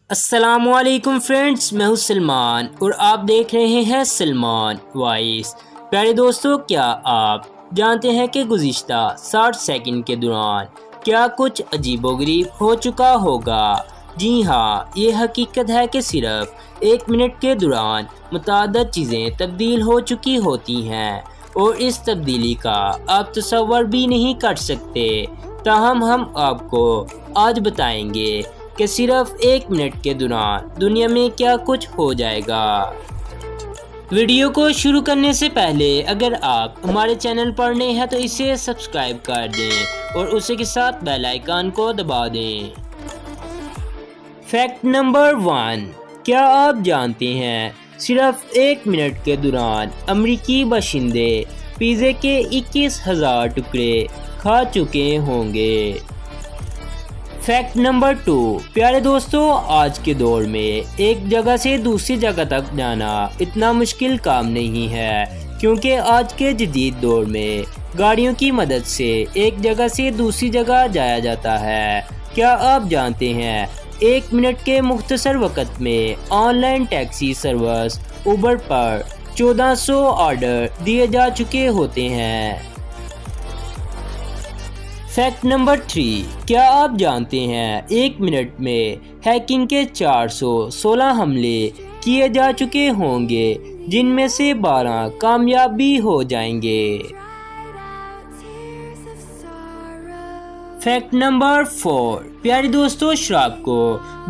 السلام علیکم فرینڈز، میں ہوں سلمان اور آپ دیکھ رہے ہیں سلمان وائس۔ پیارے دوستو، کیا آپ جانتے ہیں کہ گزشتہ 60 سیکنڈ کے دوران کیا کچھ عجیب و غریب ہو چکا ہوگا؟ جی ہاں، یہ حقیقت ہے کہ صرف 1 منٹ کے دوران متعدد چیزیں تبدیل ہو چکی ہوتی ہیں اور اس تبدیلی کا آپ تصور بھی نہیں کر سکتے۔ تاہم ہم آپ کو آج بتائیں گے کہ صرف 1 منٹ کے دوران دنیا میں کیا کچھ ہو جائے گا۔ ویڈیو کو شروع کرنے سے پہلے اگر آپ ہمارے چینل پر نئے ہیں تو اسے سبسکرائب کر دیں اور اسی کے ساتھ بیل آئیکن کو دبا دیں۔ فیکٹ نمبر 1، کیا آپ جانتے ہیں صرف 1 منٹ کے دوران امریکی باشندے پیزے کے 21,000 ٹکڑے کھا چکے ہوں گے؟ فیکٹ نمبر 2، پیارے دوستو، آج کے دور میں ایک جگہ سے دوسری جگہ تک جانا اتنا مشکل کام نہیں ہے، کیونکہ آج کے جدید دور میں گاڑیوں کی مدد سے ایک جگہ سے دوسری جگہ جایا جاتا ہے۔ کیا آپ جانتے ہیں 1 منٹ کے مختصر وقت میں on line taxi service Uber per 1400 order دیے جا چکے ہوتے ہیں؟ فیکٹ نمبر 3، کیا آپ جانتے ہیں 1 منٹ میں ہیکنگ کے 416 حملے کیے جا چکے ہوں گے، جن میں سے 12 کامیاب بھی ہو جائیں گے؟ فیکٹ نمبر 4، پیارے دوستو، شراب کو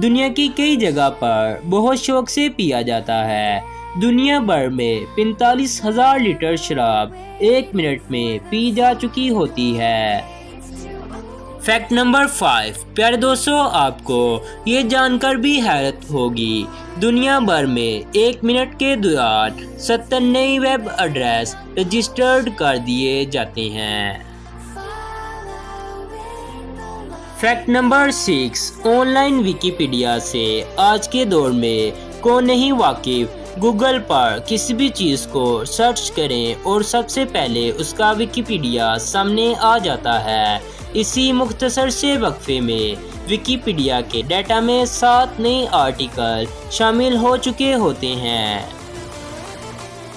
دنیا کی کئی جگہ پر بہت شوق سے پیا جاتا ہے۔ دنیا بھر میں 45,000 لیٹر شراب 1 منٹ میں پی جا چکی ہوتی ہے۔ فیکٹ نمبر 5، پیارے دوستو، آپ کو یہ جان کر بھی حیرت ہوگی، دنیا بھر میں 1 منٹ کے دوران 70 نئے ویب ایڈریس رجسٹرڈ کر دیے جاتے ہیں۔ Fact number 6، on line Wikipedia سے آج کے دور میں کون نہیں واقف؟ گوگل پر کسی بھی چیز کو سرچ کریں اور سب سے پہلے اس کا ویکیپیڈیا سامنے آ جاتا ہے۔ اسی مختصر سے وقفے میں ویکیپیڈیا کے ڈیٹا میں 7 نئے آرٹیکل شامل ہو چکے ہوتے ہیں۔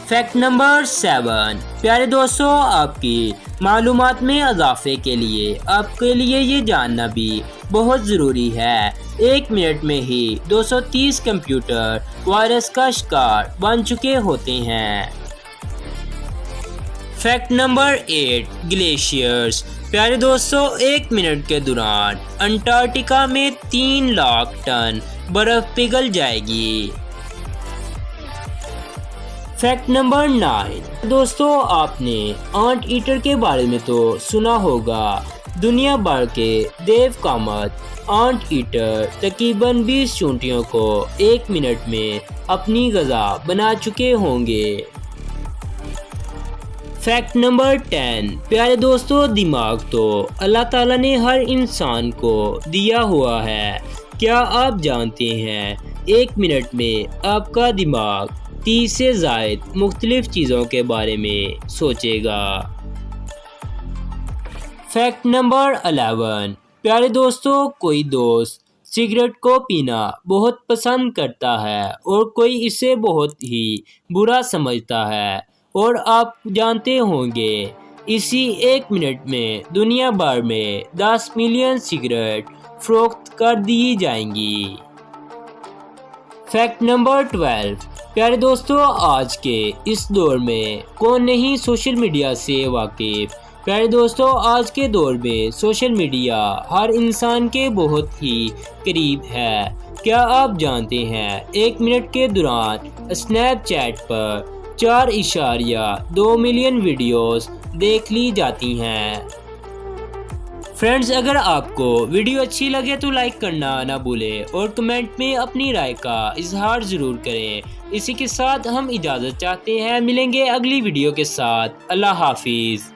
فیکٹ نمبر 7، پیارے دوستو، آپ کی معلومات میں اضافے کے لیے آپ کے لیے یہ جاننا بھی بہت ضروری ہے، 1 منٹ میں ہی 230 کمپیوٹر وائرس کا شکار بن چکے ہوتے ہیں۔ فیکٹ نمبر 8، گلیشیئرز، پیارے دوستو، 1 منٹ کے دوران انٹارکٹیکا میں 3 لاکھ ٹن برف پگھل جائے گی۔ فیکٹ نمبر 9، دوستو، آپ نے آنٹ ایٹر کے بارے میں تو سنا ہوگا۔ دنیا بھر کے دیو کامت آنٹ ایٹر تقریباً 20 چونٹیوں کو 1 منٹ میں اپنی غذا بنا چکے ہوں گے۔ فیکٹ نمبر 10، پیارے دوستو، دماغ تو اللہ تعالیٰ نے ہر انسان کو دیا ہوا ہے۔ کیا آپ جانتے ہیں 1 منٹ میں آپ کا دماغ 30 سے زائد مختلف چیزوں کے بارے میں سوچے گا؟ فیکٹ نمبر 11، پیارے دوستو، کوئی دوست سگریٹ کو پینا بہت پسند کرتا ہے اور کوئی اسے بہت ہی برا سمجھتا ہے، اور آپ جانتے ہوں گے اسی 1 منٹ میں دنیا بھر میں 10 ملین سگریٹ فروخت کر دی جائیں گی۔ فیکٹ نمبر 12، پیارے دوستو، آج کے اس دور میں کون نہیں سوشل میڈیا سے واقف؟ پیارے دوستو، آج کے دور میں سوشل میڈیا ہر انسان کے بہت ہی قریب ہے۔ کیا آپ جانتے ہیں 1 منٹ کے دوران اسنیپ چیٹ پر 4.2 ملین ویڈیوز دیکھ لی جاتی ہیں۔ فرینڈز، اگر آپ کو ویڈیو اچھی لگے تو لائک کرنا نہ بھولیں اور کمنٹ میں اپنی رائے کا اظہار ضرور کریں۔ اسی کے ساتھ ہم اجازت چاہتے ہیں، ملیں گے اگلی ویڈیو کے ساتھ۔ اللہ حافظ۔